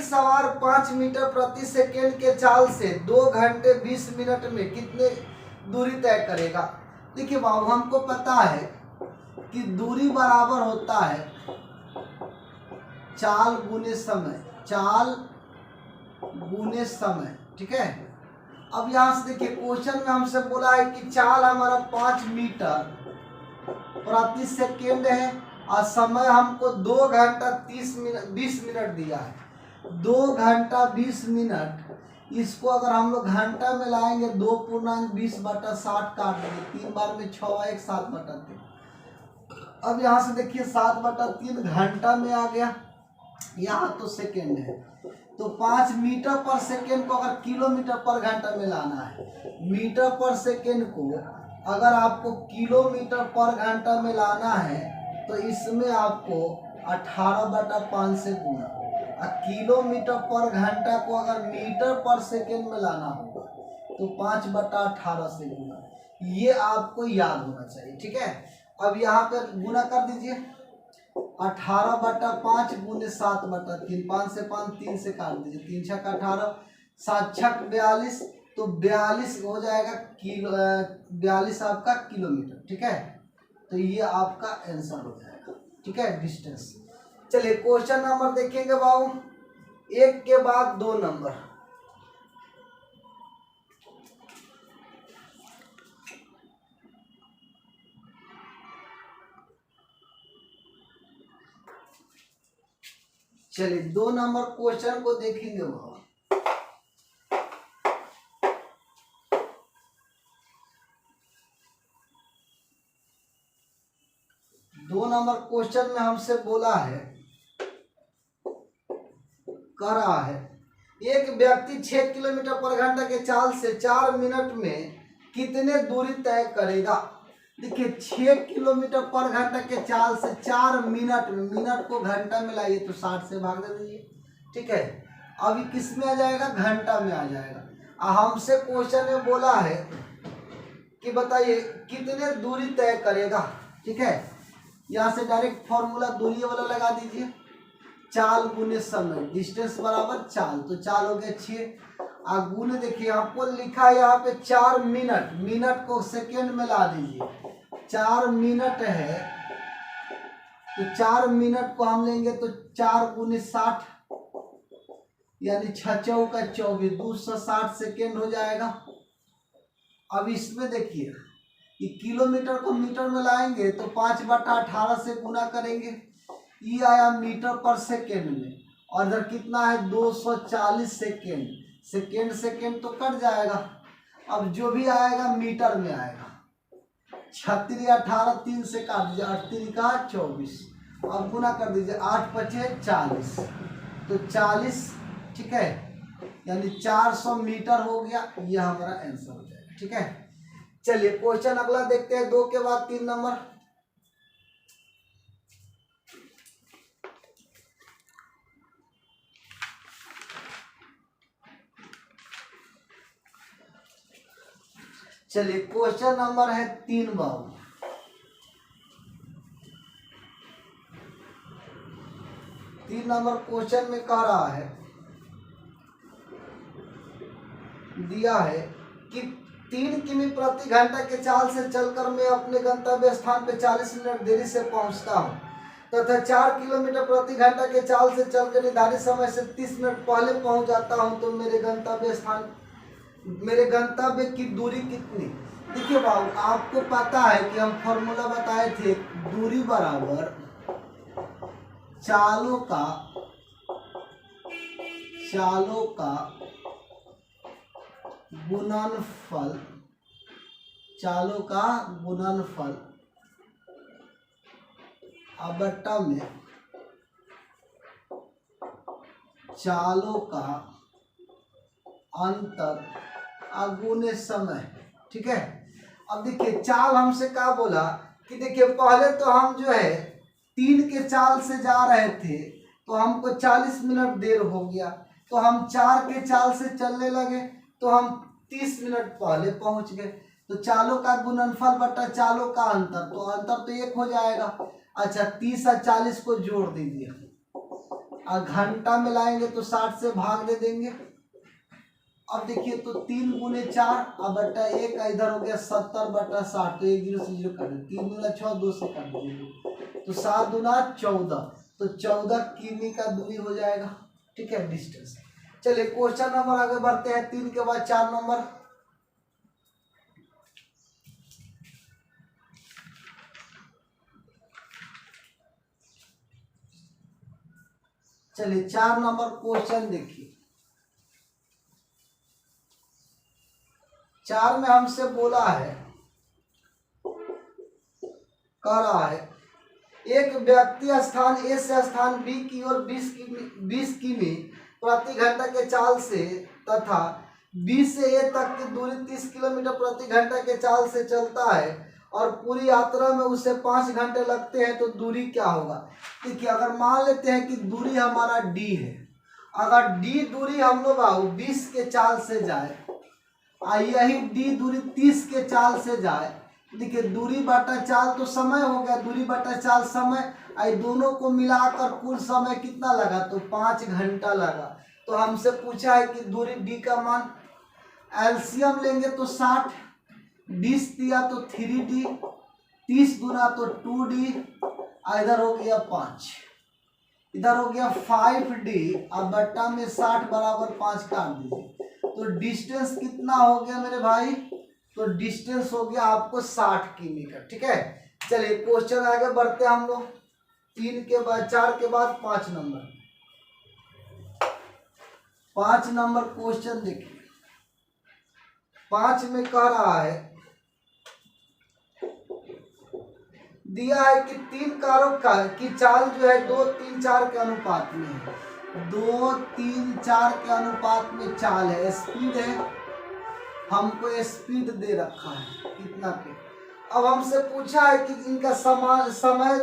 सवार 5 मीटर प्रति सेकेंड के चाल से 2 घंटे 20 मिनट में कितने दूरी तय करेगा। देखिए बाबू, हमको पता है कि दूरी बराबर होता है चाल गुने समय, चाल गुने समय, ठीक है। अब यहां से देखिए क्वेश्चन में हमसे बोला है कि चाल हमारा 5 मीटर प्रति सेकेंड है और समय हमको 2 घंटा 20 मिनट दिया है। 2 घंटा 20 मिनट, इसको अगर हम लोग घंटा में लाएंगे 2.20/60 काट देंगे, 3 बार में 6 1 7/3। अब यहाँ से देखिए 7/3 घंटा में आ गया, यहाँ तो सेकेंड है, तो 5 मीटर पर सेकेंड को अगर किलोमीटर पर घंटा में लाना है, मीटर पर सेकेंड को अगर आपको किलोमीटर पर घंटा में लाना है तो इसमें आपको 18/5 से गुना, और किलोमीटर पर घंटा को अगर मीटर पर सेकेंड में लाना होगा तो 5/18 से गुना। ये आपको याद होना चाहिए, ठीक है। अब यहाँ पे गुना कर दीजिए, 18/5 गुने 7/3, 5 से 5 3 से काट दीजिए, 3 छक 18, 7 छक 42, तो 42 हो जाएगा किलो, 42 आपका किलोमीटर, ठीक है। तो ये आपका आंसर हो जाएगा, ठीक है, डिस्टेंस। चलिए क्वेश्चन नंबर देखेंगे बाबू, एक के बाद 2 नंबर। चलिए 2 नंबर क्वेश्चन को देखेंगे बाबू। दो नंबर क्वेश्चन में हमसे बोला है, कह रहा है एक व्यक्ति 6 किलोमीटर पर घंटा के चाल से 4 मिनट में कितने दूरी तय करेगा। देखिए 6 किलोमीटर पर घंटा के चाल से 4 मिनट में, मिनट को घंटा में लाइए तो 60 से भाग दे दीजिए, ठीक है। अभी किस में आ जाएगा, घंटा में आ जाएगा। हमसे क्वेश्चन में बोला है कि बताइए कितने दूरी तय करेगा, ठीक है। यहाँ से डायरेक्ट फॉर्मूला दूरी वाला लगा दीजिए, चाल गुने समय, डिस्टेंस बराबर चाल, तो चाल हो गया 6 और गुने, देखिए आपको लिखा है यहाँ पे 4 मिनट, मिनट को सेकेंड में ला दीजिए, 4 मिनट है तो 4 मिनट को हम लेंगे तो 4 गुने 60 यानी 6 चौका 24, 260 सेकेंड हो जाएगा। अब इसमें देखिए ये किलोमीटर को मीटर में लाएंगे तो 5/18 से गुना करेंगे, ये आया मीटर पर सेकेंड में, और इधर कितना है 240 सेकेंड, सेकेंड सेकेंड तो कट जाएगा। अब जो भी आएगा मीटर में आएगा, 36 18 3 से काट दीजिए, 38 का 24, अब गुना कर दीजिए, 8 5 40, तो 40, ठीक है, यानी 400 मीटर हो गया। यह हमारा आंसर हो जाएगा, ठीक है। चलिए क्वेश्चन अगला देखते हैं, 2 के बाद 3 नंबर। चलिए क्वेश्चन नंबर है 3 बाबू। तीन नंबर क्वेश्चन में कह रहा है, दिया है कि 3 किमी प्रति घंटा के चाल से चलकर मैं अपने गंतव्य स्थान पे 40 मिनट देरी से पहुंचता हूं तथा 4 किलोमीटर प्रति घंटा के चाल से चलकर निर्धारित समय से 30 मिनट पहले पहुंच जाता हूं, तो मेरे गंतव्य की दूरी कितनी। देखिए बाबू, आपको पता है कि हम फॉर्मूला बताए थे, दूरी बराबर चालों का गुणनफल, चालों का गुणनफल बट्टा में चालों का अंतर गुने समय, ठीक है। अब देखिए चाल हमसे क्या बोला कि देखिए पहले तो हम जो है 3 के चाल से जा रहे थे तो हमको 40 मिनट देर हो गया, तो हम 4 के चाल से चलने लगे तो हम 30 मिनट पहले पहुंच गए। तो चालों का गुणनफल बटा चालों का अंतर, तो अंतर तो 1 हो जाएगा। अच्छा 30 और 40 को जोड़ दीजिए, और घंटा में लाएंगे तो 60 से भाग दे देंगे। अब देखिए तो 3 गुने 4 अब बटा 1 इधर हो गया 70/60, तो 1 0 से 0 कर दे, 3 दूना 6, 2 से कर दीजिए तो 7 दूना 14, तो 14 किमी का दूरी हो जाएगा। ठीक है, डिस्टेंस। चलिए क्वेश्चन नंबर आगे बढ़ते हैं, 3 के बाद 4 नंबर। चलिए 4 नंबर क्वेश्चन देखिए। 4 में हमसे बोला है, कह रहा है एक व्यक्ति स्थान ए से स्थान बी की ओर 20 किमी प्रति घंटा के चाल से तथा बी से ए तक की दूरी 30 किलोमीटर प्रति घंटा के चाल से चलता है और पूरी यात्रा में उसे 5 घंटे लगते हैं, तो दूरी क्या होगा। देखिए अगर मान लेते हैं कि दूरी हमारा डी है, अगर डी दूरी हम लोग 20 के चाल से जाए और यही डी दूरी 30 के चाल से जाए, देखिए दूरी बटा चाल तो समय हो गया, दूरी बटा चाल समय, आई दोनों को मिलाकर कुल समय कितना लगा, तो 5 घंटा लगा। तो हमसे पूछा है कि दूरी डी का मान, एलसीएम लेंगे तो 60, 20 दिया तो 3D, 30 गुना तो 2D, इधर हो गया 5, इधर हो गया 5D, अब बट्टा में 60 बराबर 5 काट दीजिए, तो डिस्टेंस कितना हो गया मेरे भाई, तो डिस्टेंस हो गया आपको 60 किमी का। ठीक है, चलिए क्वेश्चन आगे बढ़ते हैं हम लोग, 3 के बाद 4 के बाद 5 नंबर। 5 नंबर क्वेश्चन देखिए, 5 में कह रहा है, दिया है कि 3 कारों का की चाल जो है 2 3 4 के अनुपात में है, 2 3 4 के अनुपात में चाल है, स्पीड है, हमको स्पीड दे रखा है कितना पे। अब हमसे पूछा है कि इनका समय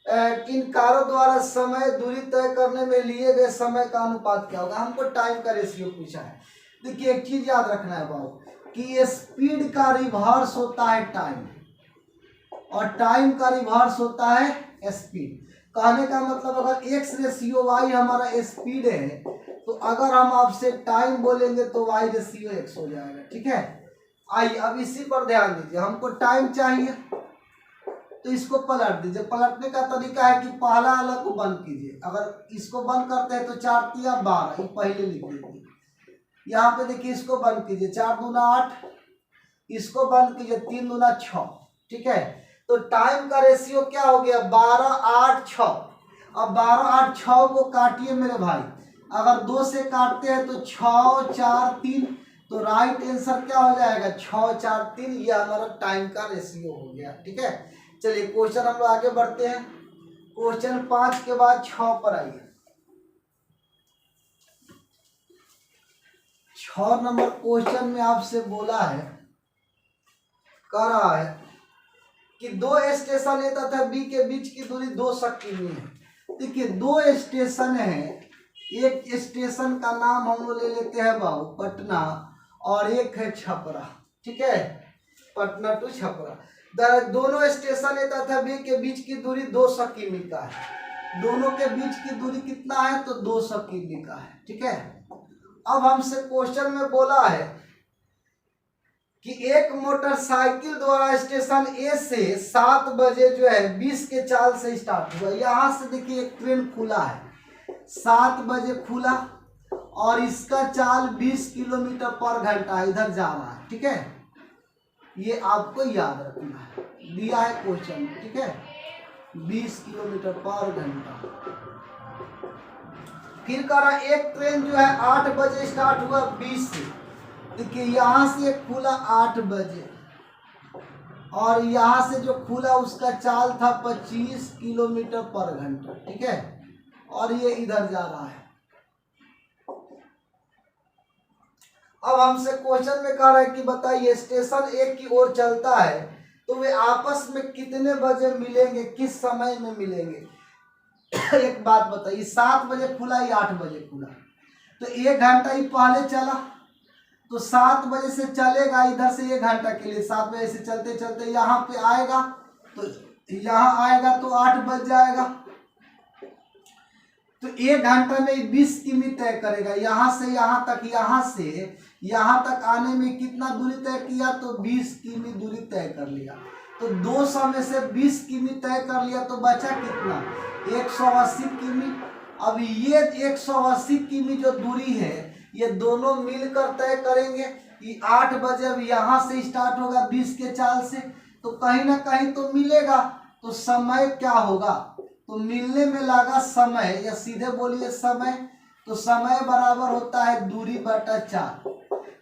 किन कारों द्वारा समय दूरी तय करने में लिए गए समय का अनुपात क्या होगा, हमको टाइम का रेशियो पूछा है। देखिए एक चीज याद रखना है बाबू कि स्पीड का रिवर्स होता है टाइम और टाइम का रिवर्स होता है स्पीड। कहने का मतलब अगर x रेशियो y हमारा स्पीड है, तो अगर हम आपसे टाइम बोलेंगे तो y रेशियो x हो जाएगा। ठीक है, आइए अब इसी पर ध्यान दीजिए, हमको टाइम चाहिए तो इसको पलट दीजिए। पलटने का तरीका है कि पहला वाला को बंद कीजिए, अगर इसको बंद करते हैं तो 4 तिया 12, ये पहले लिख दीजिए। यहाँ पे देखिए इसको बंद कीजिए, 4 दूना 8, इसको बंद कीजिए, 3 दूना 6। ठीक है, तो टाइम का रेशियो क्या हो गया, 12 8 6। अब 12 8 6 को काटिए मेरे भाई, अगर 2 से काटते हैं तो 6 4 3, तो राइट आंसर क्या हो जाएगा, 6 4 3, ये हमारा टाइम का रेशियो हो गया। ठीक है, चलिए क्वेश्चन हम लोग आगे बढ़ते हैं, क्वेश्चन 5 के बाद 6 पर आइए। 6 नंबर क्वेश्चन में आपसे बोला है, कह रहा है कि 2 स्टेशन ए तथा बी के बीच की दूरी 200 किमी है। देखिए 2 स्टेशन है, एक स्टेशन का नाम हम लोग ले लेते हैं बाबू पटना और एक है छपरा। ठीक है, पटना टू छपरा, दोनों स्टेशन ए तथा बी के बीच की दूरी 200 किमी का है। दोनों के बीच की दूरी कितना है, तो 200 किमी का है। ठीक है, अब हमसे क्वेश्चन में बोला है कि एक मोटरसाइकिल द्वारा स्टेशन ए से 7 बजे जो है 20 के चाल से स्टार्ट हुआ। यहाँ से देखिए एक ट्रेन खुला है, 7 बजे खुला और इसका चाल 20 किलोमीटर पर घंटा इधर जा रहा है। ठीक है, ये आपको याद रखना है, दिया है क्वेश्चन। ठीक है, 20 किलोमीटर पर घंटा। फिर करा एक ट्रेन जो है 8 बजे स्टार्ट हुआ 20 से, देखिए यहाँ से खुला 8 बजे और यहाँ से जो खुला उसका चाल था 25 किलोमीटर पर घंटा। ठीक है, और ये इधर जा रहा है। अब हमसे क्वेश्चन में कह रहा है कि बताइए स्टेशन एक की ओर चलता है तो वे आपस में कितने बजे मिलेंगे, किस समय में मिलेंगे। एक बात बताइए, 7 बजे खुला या 8 बजे खुला, तो 1 घंटा ही पहले चला, तो 7 बजे से चलेगा इधर से 1 घंटा के लिए, 7 बजे से चलते चलते यहाँ पे आएगा, तो यहाँ आएगा तो 8 बज जाएगा। तो 1 घंटा में 20 किमी तय करेगा। यहाँ से यहाँ तक, यहाँ से यहाँ तक आने में कितना दूरी तय किया, तो 20 किमी दूरी तय कर लिया। तो 200 में से 20 किमी तय कर लिया तो बचा कितना, 180 किमी। अब ये 180 किमी जो दूरी है ये दोनों मिलकर तय करेंगे। ये 8 बजे अब यहाँ से स्टार्ट होगा 20 के चाल से, तो कहीं ना कहीं तो मिलेगा। तो समय क्या होगा, तो मिलने में लगा समय, या सीधे बोलिए समय, तो समय बराबर होता है दूरी बटा चाल।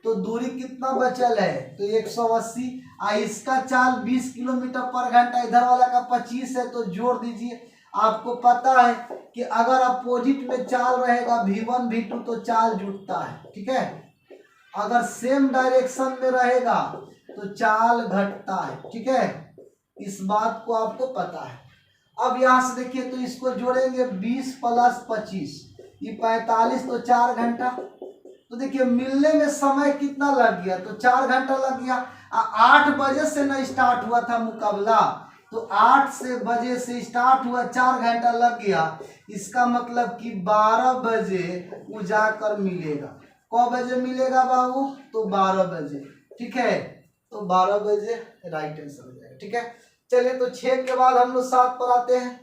तो दूरी कितना बचल है, तो 180। इसका चाल 20 किलोमीटर पर घंटा, इधर वाला का 25 है, तो जोड़ दीजिए। आपको पता है कि अगर अपोजिट में चाल रहेगा V1 V2 तो चाल जुटता है, ठीक है। अगर सेम डायरेक्शन में रहेगा तो चाल घटता है, ठीक है। इस बात को आपको पता है। अब यहाँ से देखिए, तो इसको जोड़ेंगे 20 + 25, ये 45, तो 4 घंटा। तो देखिए मिलने में समय कितना लग गया, तो 4 घंटा लग गया। 8 बजे से न स्टार्ट हुआ था मुकाबला, तो 8 बजे से स्टार्ट हुआ, 4 घंटा लग गया। इसका मतलब कि 12 बजे वो जाकर मिलेगा। कौ बजे मिलेगा बाबू, तो 12 बजे, ठीक है। तो 12 बजे राइट आंसर हो जाएगा, ठीक है। चलिए, तो 6 के बाद हम लोग 7 पर आते हैं।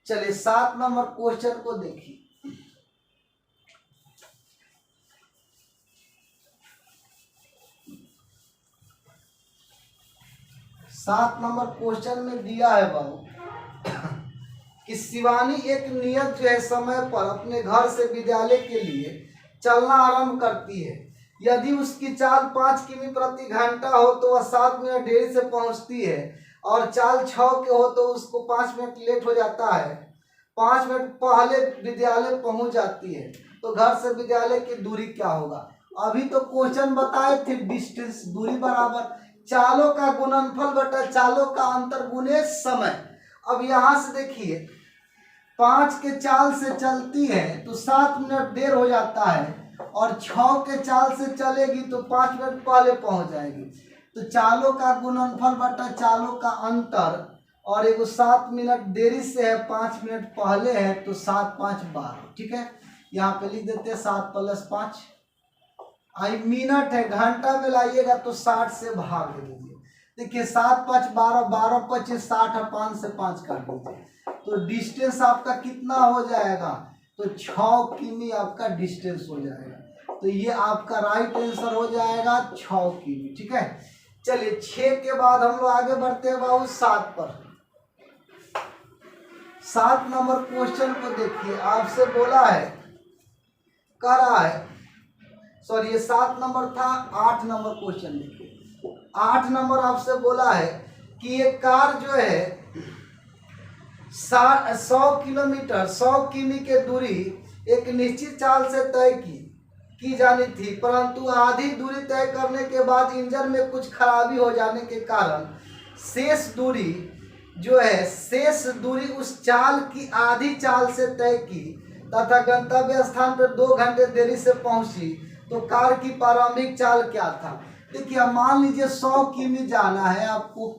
चलिए 7 नंबर क्वेश्चन को देखिए। 7 नंबर क्वेश्चन में दिया है बाबू कि शिवानी एक नियत जो है समय पर अपने घर से विद्यालय के लिए चलना आरंभ करती है। यदि उसकी चाल 5 किमी प्रति घंटा हो तो वह 7 मिनट देरी से पहुंचती है, और चाल 6 के हो तो उसको 5 मिनट लेट हो जाता है। 5 मिनट पहले विद्यालय पहुंच जाती है, तो घर से विद्यालय की दूरी क्या होगा। अभी तो क्वेश्चन बताए थे डिस्टेंस, दूरी बराबर चालों का गुणनफल बटा चालों का अंतर गुणे समय। अब यहाँ से देखिए 5 के चाल से चलती है तो 7 मिनट देर हो जाता है, और 6 के चाल से चलेगी तो 5 मिनट पहले पहुंच जाएगी। तो चालों का गुणनफल बटा चालों का अंतर, और एगो 7 मिनट देरी से है, 5 मिनट पहले है, तो 7 × 5 = 12, ठीक है। यहाँ पे लिख देते हैं 7 + 5। आई मिनट है, घंटा में लाइएगा तो 60 से भाग दे दीजिए। देखिए 7 × 5 = 12, 12 × 25 = 60, और 5 से 5 काट दीजिए, तो डिस्टेंस आपका कितना हो जाएगा, तो 6 किमी आपका डिस्टेंस हो जाएगा। तो ये आपका राइट आंसर हो जाएगा 6 किमी, ठीक है। चलिए 6 के बाद हम लोग आगे बढ़ते हैं बाबू 7 पर। 7 नंबर क्वेश्चन को देखिए, आपसे बोला है, कह रहा है, सॉरी ये 7 नंबर था। 8 नंबर क्वेश्चन देखिए। 8 नंबर आपसे बोला है कि एक कार जो है 100 किलोमीटर 100 किमी के दूरी एक निश्चित चाल से तय की जानी थी, परंतु आधी दूरी तय करने के बाद इंजन में कुछ खराबी हो जाने के कारण शेष दूरी उस चाल की आधी चाल से तय की तथा गंतव्य स्थान पर 2 घंटे देरी से पहुंची, तो कार की प्रारंभिक चाल क्या था। देखिए मान लीजिए 100 किमी जाना है आपको,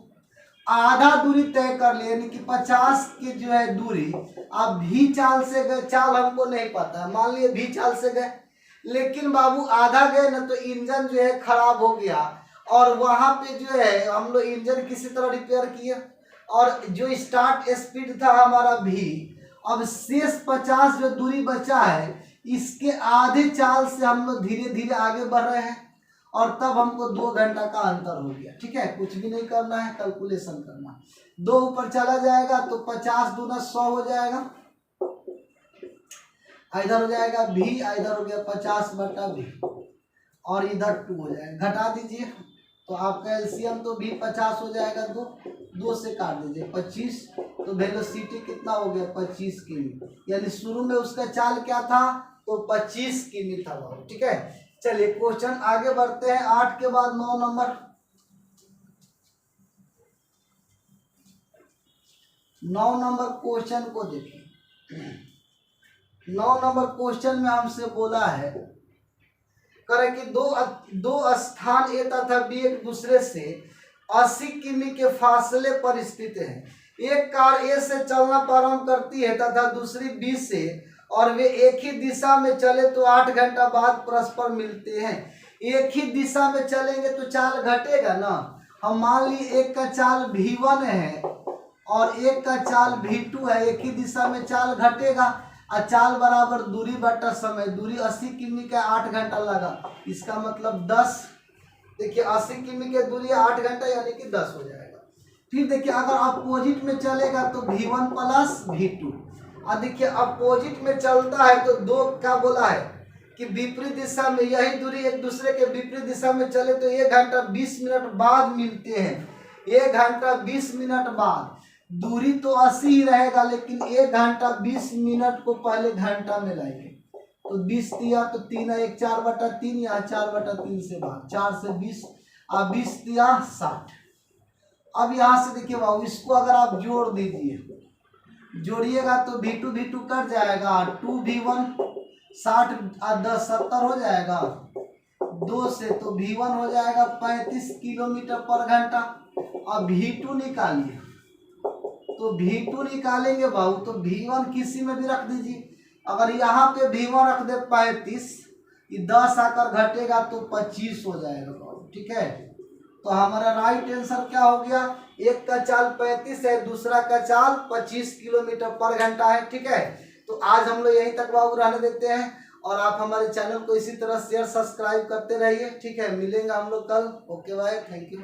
आधा दूरी तय कर लिया, यानी कि 50 की जो है दूरी आप भी चाल से गए, चाल हमको नहीं पता है, मान लिए भी चाल से गए, लेकिन बाबू आधा गए ना, तो इंजन जो है खराब हो गया, और वहां पे जो है हम लोग इंजन किसी तरह रिपेयर किए, और जो स्टार्ट स्पीड था हमारा भी, अब शेष 50 जो दूरी बचा है इसके आधे चाल से हम लोग धीरे धीरे आगे बढ़ रहे हैं, और तब हमको 2 घंटा का अंतर हो गया, ठीक है। कुछ भी नहीं करना है, कैलकुलेशन करना। 2 ऊपर चला जाएगा तो 50 दूना 100 हो जाएगा, इधर हो जाएगा भी, इधर हो गया 50/v, और इधर 2 हो जाएगा, घटा दीजिए तो आपका एलसीएम तो भी 50 हो जाएगा, 2 से काट दीजिए 25, तो वेलोसिटी कितना हो गया 25 किमी, यानी शुरू में उसका चाल क्या था, तो 25 किमी था, ठीक है। चलिए क्वेश्चन आगे बढ़ते हैं। 8 के बाद 9 नंबर। 9 नंबर क्वेश्चन को देखिए। 9 नंबर क्वेश्चन में हमसे बोला है, करे कि दो स्थान ए तथा बी एक दूसरे से 80 किमी के फासले पर स्थित है। एक कार ए से चलना प्रारंभ करती है तथा दूसरी बी से, और वे एक ही दिशा में चले तो 8 घंटा बाद परस्पर मिलते हैं। एक ही दिशा में चलेंगे तो चाल घटेगा ना। हम मान ली एक का चाल v1 है और एक का चाल v2 है, एक ही दिशा में चाल घटेगा। और चाल बराबर दूरी बटा समय, दूरी 80 किमी का 8 घंटा लगा, इसका मतलब 10। देखिए 80 किमी की दूरी 8 घंटा यानी कि 10 हो जाएगा। फिर देखिए अगर अपोजिट में चलेगा तो v1 प्लस v2। और देखिए अपोजिट में चलता है तो दो क्या बोला है कि विपरीत दिशा में, यही दूरी एक दूसरे के विपरीत दिशा में चले तो 1 घंटा 20 मिनट बाद मिलते हैं। 1 घंटा 20 मिनट बाद, दूरी तो 80 ही रहेगा लेकिन 1 घंटा 20 मिनट को पहले घंटा में लाएंगे तो 20 दिया तो 3 1 4/3, यहाँ 4/3 से भाग, 4 से 20 और 20 दिया 60। अब यहाँ से देखिए बाबू इसको अगर आप जोड़ दीजिए, जोड़िएगा तो v2 कट जाएगा, 2v1 60 और 10 70 हो जाएगा, 2 से तो v1 हो जाएगा 35 किलोमीटर पर घंटा। अब v2 निकालिए, तो v2 निकालेंगे बाबू तो v1 किसी में भी रख दीजिए। अगर यहाँ पे v1 रख दे 35, ये 10 आकर घटेगा तो 25 हो जाएगा बाबू, ठीक है। तो हमारा राइट आंसर क्या हो गया, एक का चाल 35 है, दूसरा का चाल 25 किलोमीटर पर घंटा है, ठीक है। तो आज हम लोग यहीं तक बाबू रहने देते हैं और आप हमारे चैनल को इसी तरह शेयर सब्सक्राइब करते रहिए, ठीक है। मिलेंगे हम लोग कल। Okay bye, thank you.